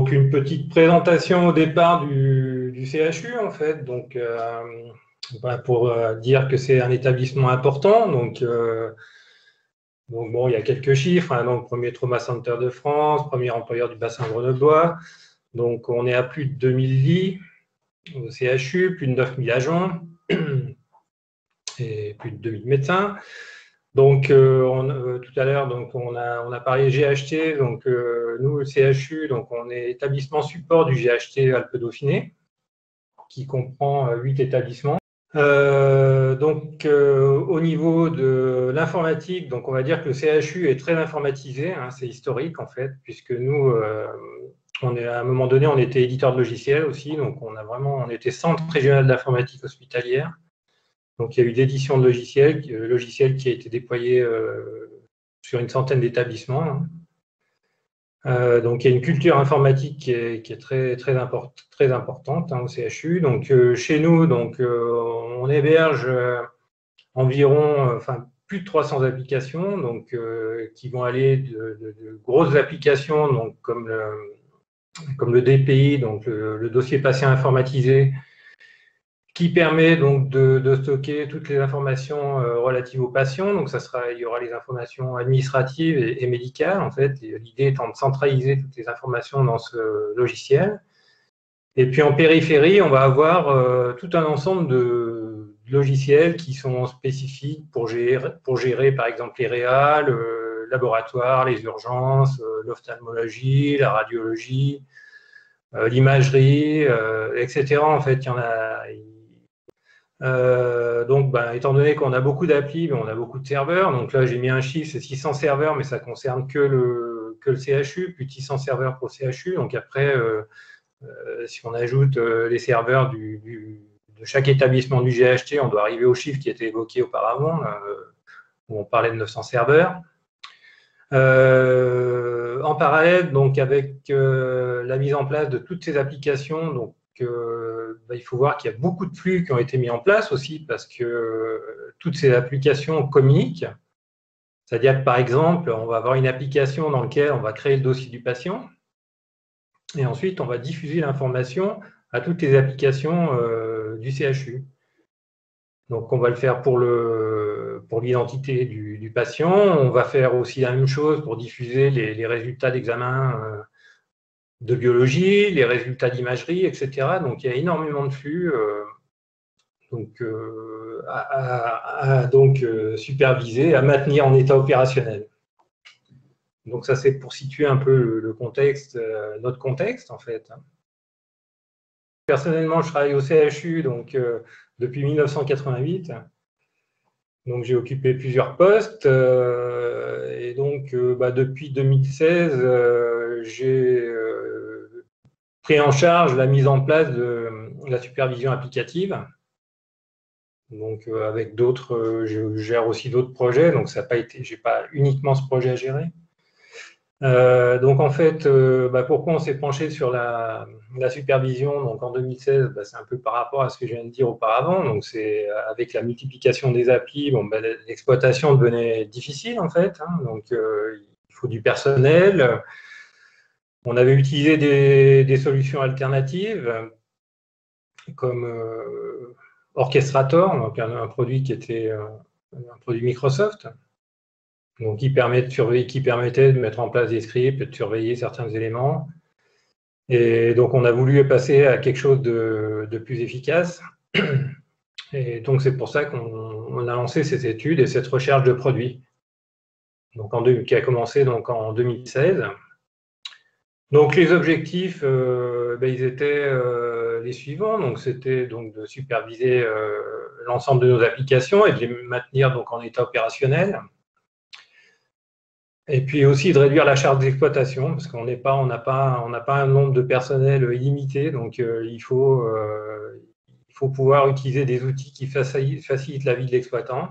Donc, une petite présentation au départ du CHU, en fait. Donc, pour dire que c'est un établissement important. Donc, bon, il y a quelques chiffres. Hein. Donc, premier trauma center de France, premier employeur du bassin grenoblois. Donc, on est à plus de 2000 lits au CHU, plus de 9000 agents et plus de 2000 médecins. Donc, tout à l'heure, donc on a parlé GHT. Donc, nous, le CHU, donc on est établissement support du GHT Alpes-Dauphiné, qui comprend 8 établissements. Au niveau de l'informatique, donc on va dire que le CHU est très informatisé, hein, c'est historique en fait, puisque nous, à un moment donné, on était éditeur de logiciels aussi, donc on était centre régional d'informatique hospitalière. Donc il y a eu d'édition de logiciels qui a été déployé sur une centaine d'établissements. Hein. Donc, il y a une culture informatique qui est très importante hein, au CHU. Donc, chez nous, on héberge environ plus de 300 applications donc, qui vont aller de grosses applications donc, comme le DPI, donc le dossier patient informatisé, qui permet donc de stocker toutes les informations relatives aux patients. Donc, il y aura les informations administratives et médicales, en fait. L'idée étant de centraliser toutes les informations dans ce logiciel. Et puis, en périphérie, on va avoir tout un ensemble de logiciels qui sont spécifiques pour gérer par exemple, les réa, le laboratoire, les urgences, l'ophtalmologie, la radiologie, l'imagerie, etc. En fait, il y en a... étant donné qu'on a beaucoup d'applis, on a beaucoup de serveurs. Donc là, j'ai mis un chiffre, c'est 600 serveurs, mais ça concerne que le CHU, plus de 600 serveurs pour le CHU. Donc après, si on ajoute les serveurs de chaque établissement du GHT, on doit arriver au chiffre qui était évoqué auparavant, où on parlait de 900 serveurs. En parallèle, donc avec la mise en place de toutes ces applications, donc il faut voir qu'il y a beaucoup de flux qui ont été mis en place aussi parce que toutes ces applications communiquent. C'est-à-dire que, par exemple, on va avoir une application dans laquelle on va créer le dossier du patient et ensuite, on va diffuser l'information à toutes les applications du CHU. Donc, on va le faire pour l'identité du patient. On va faire aussi la même chose pour diffuser les résultats d'examen de biologie, les résultats d'imagerie, etc. Donc, il y a énormément de flux à superviser, à maintenir en état opérationnel. Donc, ça, c'est pour situer un peu le contexte, notre contexte, en fait. Personnellement, je travaille au CHU depuis 1988. Donc, j'ai occupé plusieurs postes. Et donc, depuis 2016, j'ai pris en charge la mise en place de la supervision applicative. Donc, avec d'autres, je gère aussi d'autres projets. Donc, je n'ai pas uniquement ce projet à gérer. Donc, en fait, pourquoi on s'est penché sur la supervision donc en 2016, c'est un peu par rapport à ce que je viens de dire auparavant. Donc, c'est avec la multiplication des applis, l'exploitation devenait difficile, en fait. Hein, donc, il faut du personnel. On avait utilisé des solutions alternatives comme Orchestrator, donc un produit qui était un produit Microsoft, donc qui permettait de mettre en place des scripts et de surveiller certains éléments. Et donc, on a voulu passer à quelque chose de plus efficace. Et donc, c'est pour ça qu'on a lancé cette étude et cette recherche de produits, donc qui a commencé donc, en 2016. Donc, les objectifs, ils étaient les suivants. Donc, c'était donc de superviser l'ensemble de nos applications et de les maintenir donc, en état opérationnel. Et puis aussi de réduire la charge d'exploitation, parce qu'on n'a pas un nombre de personnel illimité, donc il faut pouvoir utiliser des outils qui facilitent la vie de l'exploitant.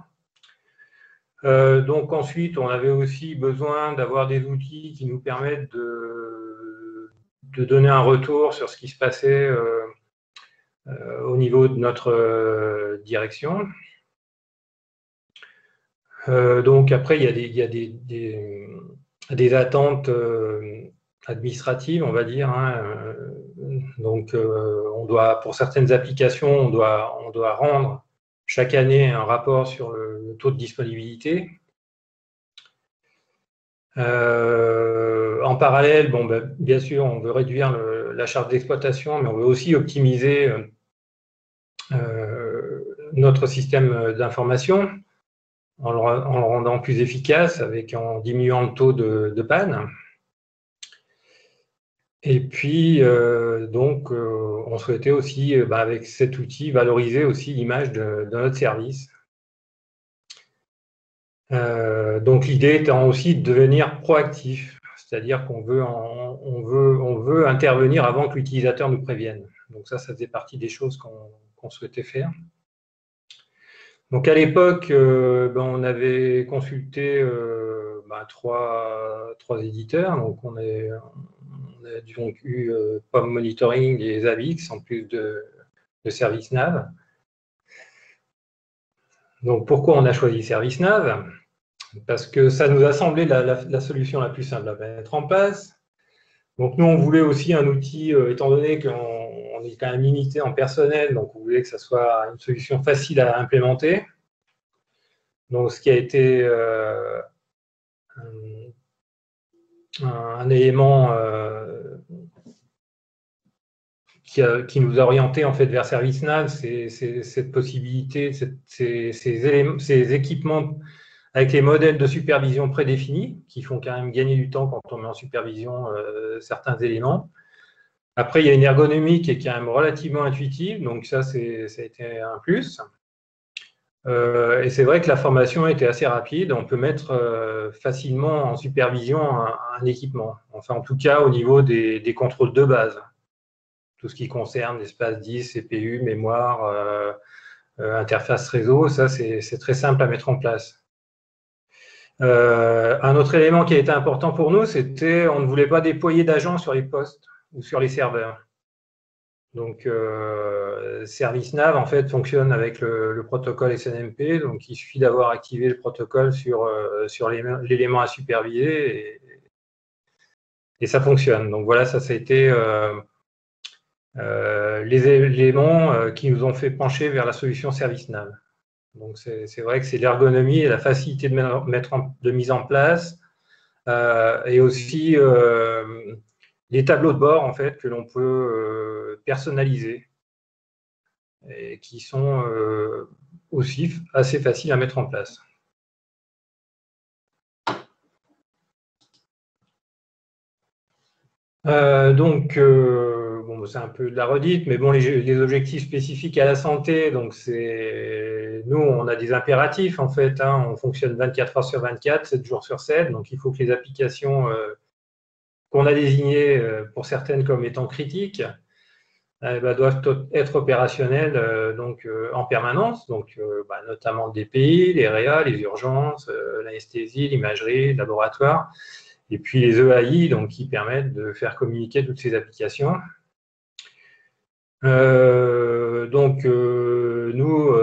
Donc ensuite, on avait aussi besoin d'avoir des outils qui nous permettent de donner un retour sur ce qui se passait au niveau de notre direction. Donc après, il y a des attentes administrative, on va dire. Hein. Donc, on doit, pour certaines applications, on doit rendre chaque année un rapport sur le taux de disponibilité. En parallèle, bon, ben, bien sûr, on veut réduire la charge d'exploitation, mais on veut aussi optimiser notre système d'information en le rendant plus efficace, en diminuant le taux de panne. Et puis, donc, on souhaitait aussi, avec cet outil, valoriser aussi l'image de notre service. Donc, l'idée étant aussi de devenir proactif, c'est-à-dire qu'on veut intervenir avant que l'utilisateur nous prévienne. Donc ça faisait partie des choses qu'on souhaitait faire. Donc, à l'époque, on avait consulté trois éditeurs. Donc, on a donc eu POM Monitoring et Zabbix, en plus de ServiceNav. Donc, pourquoi on a choisi ServiceNav? Parce que ça nous a semblé la solution la plus simple à mettre en place. Donc, nous, on voulait aussi un outil, étant donné qu'on est quand même limité en personnel, donc on voulait que ça soit une solution facile à implémenter. Donc, ce qui a été un élément qui nous a orientés en fait vers ServiceNav, c'est cette possibilité, ces équipements avec les modèles de supervision prédéfinis qui font quand même gagner du temps quand on met en supervision certains éléments. Après, il y a une ergonomie qui est quand même relativement intuitive, donc ça a été un plus. Et c'est vrai que la formation était assez rapide. On peut mettre facilement en supervision un équipement. Enfin, en tout cas, au niveau des contrôles de base. Tout ce qui concerne l'espace disque, CPU, mémoire, interface réseau, ça, c'est très simple à mettre en place. Un autre élément qui a été important pour nous, c'était on ne voulait pas déployer d'agents sur les postes ou sur les serveurs. Donc, ServiceNav, en fait, fonctionne avec le protocole SNMP. Donc, il suffit d'avoir activé le protocole sur l'élément à superviser et ça fonctionne. Donc, voilà, ça a été les éléments qui nous ont fait pencher vers la solution ServiceNav. Donc, c'est vrai que c'est l'ergonomie et la facilité de mise en place et aussi les tableaux de bord en fait, que l'on peut personnaliser et qui sont aussi assez faciles à mettre en place. Donc, bon, c'est un peu de la redite, mais bon, les objectifs spécifiques à la santé, donc nous, on a des impératifs en fait, hein, on fonctionne 24 heures sur 24, 7 jours sur 7, donc il faut que les applications qu'on a désignées pour certaines comme étant critiques doivent être opérationnelles donc, en permanence, donc notamment le DPI, les réa, les urgences, l'anesthésie, l'imagerie, le laboratoire. Et puis les EAI, donc, qui permettent de faire communiquer toutes ces applications. Donc, nous,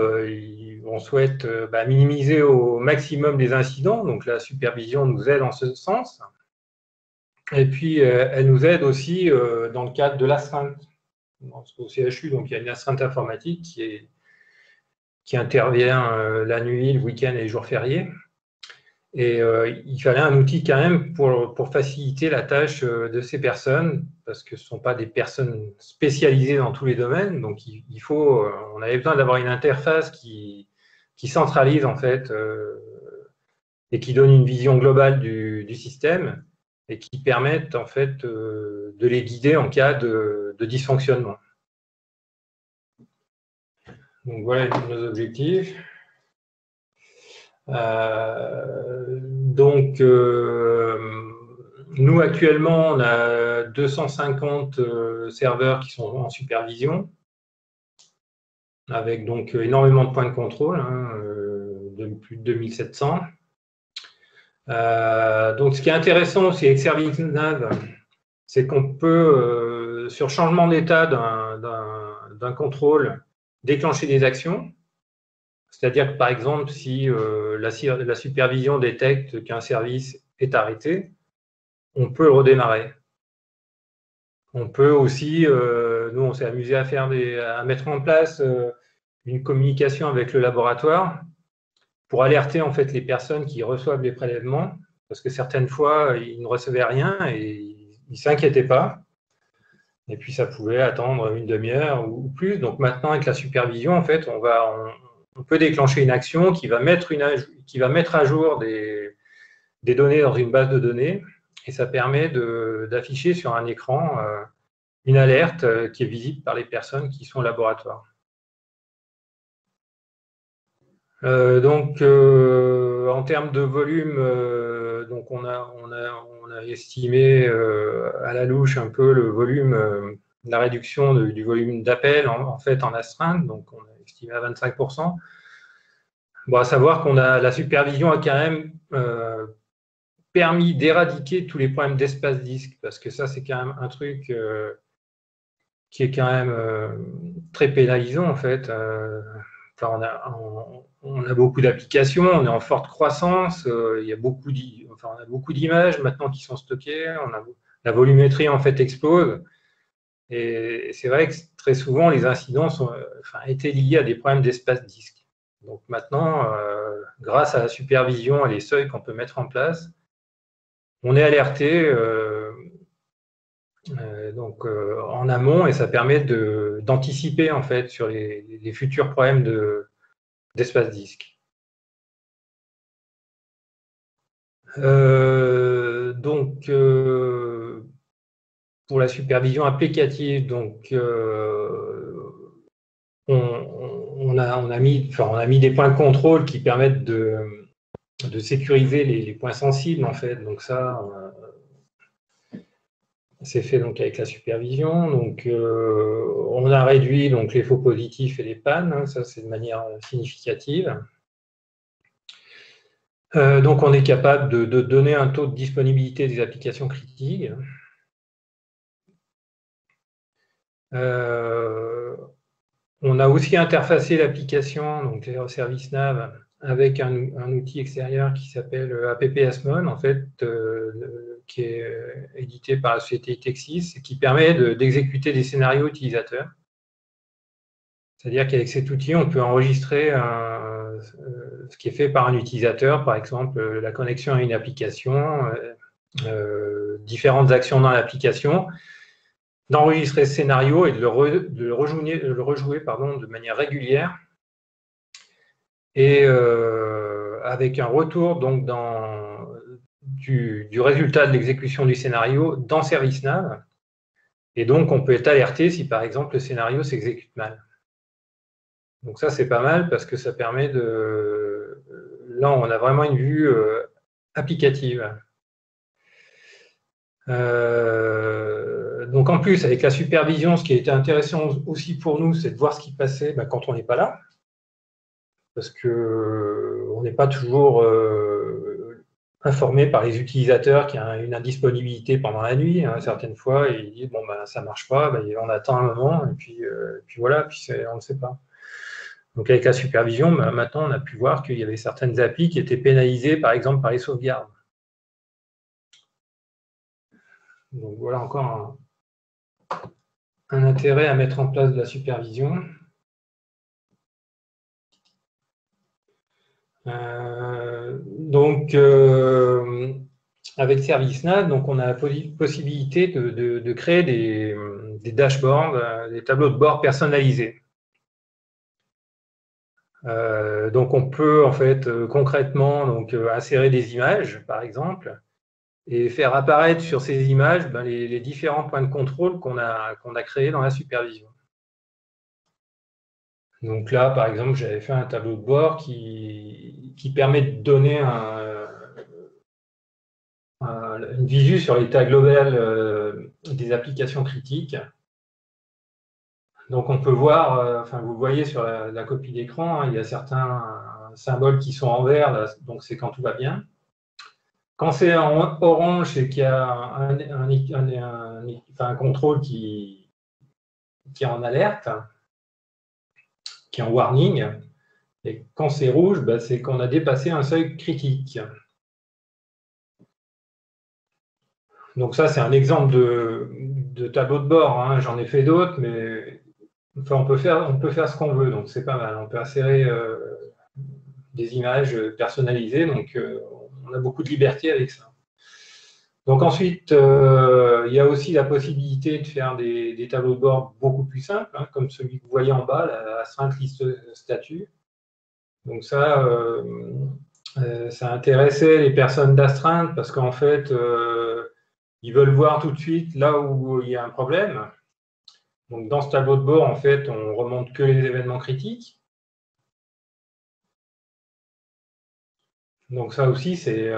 on souhaite minimiser au maximum les incidents. Donc, la supervision nous aide en ce sens. Et puis, elle nous aide aussi dans le cadre de l'astreinte. Au CHU, donc, il y a une astreinte informatique qui intervient la nuit, le week-end et les jours fériés. Et il fallait un outil quand même pour faciliter la tâche de ces personnes, parce que ce ne sont pas des personnes spécialisées dans tous les domaines. Donc, on avait besoin d'avoir une interface qui centralise en fait et qui donne une vision globale du système et qui permette en fait de les guider en cas de dysfonctionnement. Donc, voilà nos objectifs. Donc, nous, actuellement, on a 250 serveurs qui sont en supervision, avec donc énormément de points de contrôle, hein, de plus de 2700. Donc, ce qui est intéressant aussi avec ServiceNav, c'est qu'on peut, sur changement d'état d'un contrôle, déclencher des actions. C'est-à-dire que, par exemple, si la supervision détecte qu'un service est arrêté, on peut le redémarrer. On peut aussi, nous on s'est amusé à mettre en place une communication avec le laboratoire pour alerter en fait les personnes qui reçoivent les prélèvements, parce que certaines fois ils ne recevaient rien et ils ne s'inquiétaient pas. Et puis ça pouvait attendre une demi-heure ou plus. Donc maintenant avec la supervision, en fait, on peut déclencher une action qui va mettre à jour des données dans une base de données, et ça permet d'afficher sur un écran une alerte qui est visible par les personnes qui sont au laboratoire. En termes de volume, donc on a estimé à la louche un peu le volume, la réduction du volume d'appels en fait en astreinte, donc on a estimé à 25%. Bon, à savoir qu'on a la supervision a quand même permis d'éradiquer tous les problèmes d'espace disque, parce que ça c'est quand même un truc qui est quand même très pénalisant en fait. Enfin, on a beaucoup d'applications, on est en forte croissance, il y a beaucoup on a beaucoup d'images maintenant qui sont stockées, la volumétrie en fait explose. Et c'est vrai que très souvent, les incidents étaient liés à des problèmes d'espace disque. Donc maintenant, grâce à la supervision et les seuils qu'on peut mettre en place, on est alerté en amont, et ça permet d'anticiper en fait sur les futurs problèmes d'espace disque. Pour la supervision applicative, donc on a mis des points de contrôle qui permettent de sécuriser les points sensibles en fait. Donc ça, c'est fait donc avec la supervision. Donc on a réduit donc les faux positifs et les pannes. Hein, ça c'est de manière significative. Donc on est capable de donner un taux de disponibilité des applications critiques. On a aussi interfacé l'application, donc ServiceNav, avec un outil extérieur qui s'appelle AppSmon, en fait, qui est édité par la société Itexis et qui permet d'exécuter des scénarios utilisateurs. C'est-à-dire qu'avec cet outil, on peut enregistrer ce qui est fait par un utilisateur, par exemple la connexion à une application, différentes actions dans l'application, d'enregistrer ce scénario et de le rejouer de manière régulière, et avec un retour donc du résultat de l'exécution du scénario dans ServiceNav. Et donc, on peut être alerté si, par exemple, le scénario s'exécute mal. Donc ça, c'est pas mal parce que ça permet Là, on a vraiment une vue applicative. Donc en plus, avec la supervision, ce qui a été intéressant aussi pour nous, c'est de voir ce qui passait quand on n'est pas là. Parce qu'on n'est pas toujours informé par les utilisateurs qu'il y a une indisponibilité pendant la nuit. Hein, certaines fois, ils disent bon, ça ne marche pas, on attend un moment, et puis voilà, on ne sait pas. Donc avec la supervision, maintenant, on a pu voir qu'il y avait certaines applis qui étaient pénalisées, par exemple, par les sauvegardes. Donc voilà encore un intérêt à mettre en place de la supervision. Avec ServiceNav, donc on a la possibilité de créer des dashboards, des tableaux de bord personnalisés. Donc on peut en fait concrètement insérer des images, par exemple, et faire apparaître sur ces images les différents points de contrôle qu'on a créés dans la supervision. Donc là, par exemple, j'avais fait un tableau de bord qui permet de donner une visu sur l'état global des applications critiques. Donc on peut voir, vous voyez sur la copie d'écran, hein, il y a certains symboles qui sont en vert, là, donc c'est quand tout va bien. Quand c'est en orange, c'est qu'il y a un contrôle qui est en alerte, qui est en warning. Et quand c'est rouge, c'est qu'on a dépassé un seuil critique. Donc ça, c'est un exemple de tableaux de bord, hein. J'en ai fait d'autres, mais enfin, on peut faire ce qu'on veut, donc c'est pas mal. On peut insérer des images personnalisées, donc on a beaucoup de liberté avec ça. Donc ensuite, il y a aussi la possibilité de faire des tableaux de bord beaucoup plus simples, hein, comme celui que vous voyez en bas, la astreinte liste statut. Donc ça intéressait les personnes d'astreinte parce qu'en fait, ils veulent voir tout de suite là où il y a un problème. Donc dans ce tableau de bord, en fait, on remonte que les événements critiques. Donc ça aussi, c'est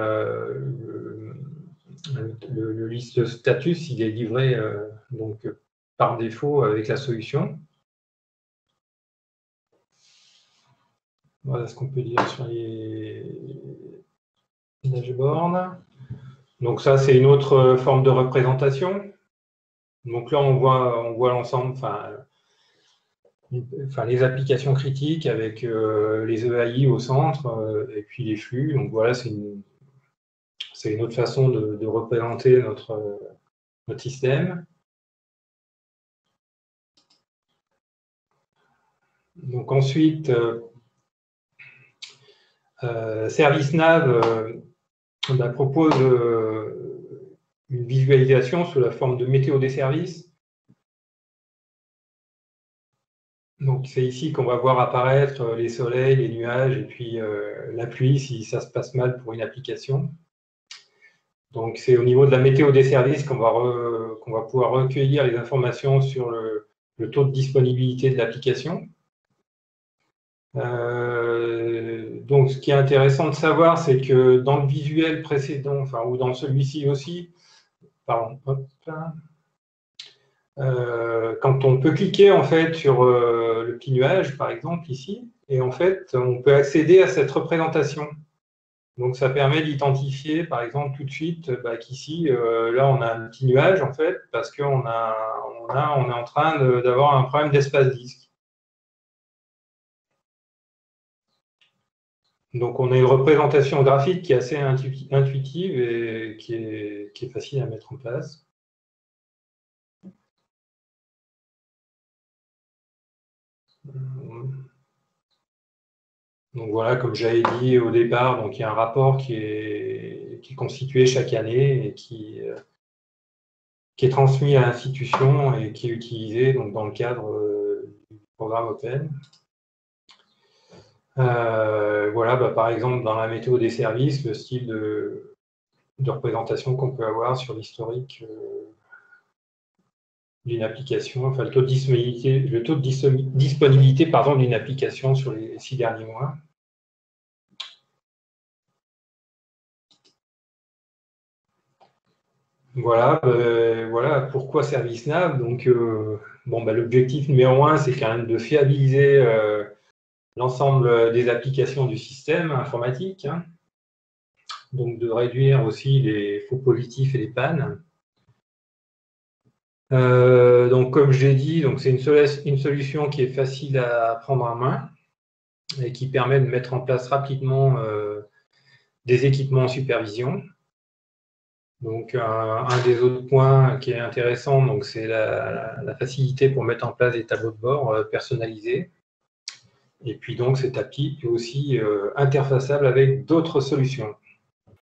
le liste status, il est livré donc, par défaut avec la solution. Voilà ce qu'on peut dire sur les dashboards. Donc ça, c'est une autre forme de représentation. Donc là, on voit l'ensemble, enfin, les applications critiques avec les EAI au centre et puis les flux. Donc voilà, c'est une autre façon de représenter notre système. Donc ensuite, ServiceNav propose une visualisation sous la forme de météo des services. Donc c'est ici qu'on va voir apparaître les soleils, les nuages et puis la pluie si ça se passe mal pour une application. Donc c'est au niveau de la météo des services qu'on va pouvoir recueillir les informations sur le taux de disponibilité de l'application. Donc ce qui est intéressant de savoir, c'est que dans le visuel précédent, enfin, ou dans celui-ci aussi, pardon, hop, quand on peut cliquer en fait sur le petit nuage, par exemple ici, et en fait on peut accéder à cette représentation. Donc ça permet d'identifier, par exemple, tout de suite qu'ici, là on a un petit nuage en fait, parce qu'on on est en train d'avoir un problème d'espace disque. Donc on a une représentation graphique qui est assez intuitive et qui est facile à mettre en place. Donc voilà, comme j'avais dit au départ, donc il y a un rapport qui est constitué chaque année et qui est transmis à l'institution et qui est utilisé donc, dans le cadre du programme Open. Voilà, par exemple, dans la météo des services, le style de représentation qu'on peut avoir sur l'historique d'une application, enfin le taux de disponibilité d'une application sur les 6 derniers mois. Voilà, voilà pourquoi ServiceNav. Donc, l'objectif numéro 1, c'est quand même de fiabiliser l'ensemble des applications du système informatique, hein. Donc de réduire aussi les faux positifs et les pannes. Donc comme j'ai dit, c'est une solution qui est facile à prendre en main et qui permet de mettre en place rapidement des équipements en supervision. Donc un des autres points qui est intéressant, c'est la facilité pour mettre en place des tableaux de bord personnalisés. Et puis donc cette appli est aussi interfaçable avec d'autres solutions.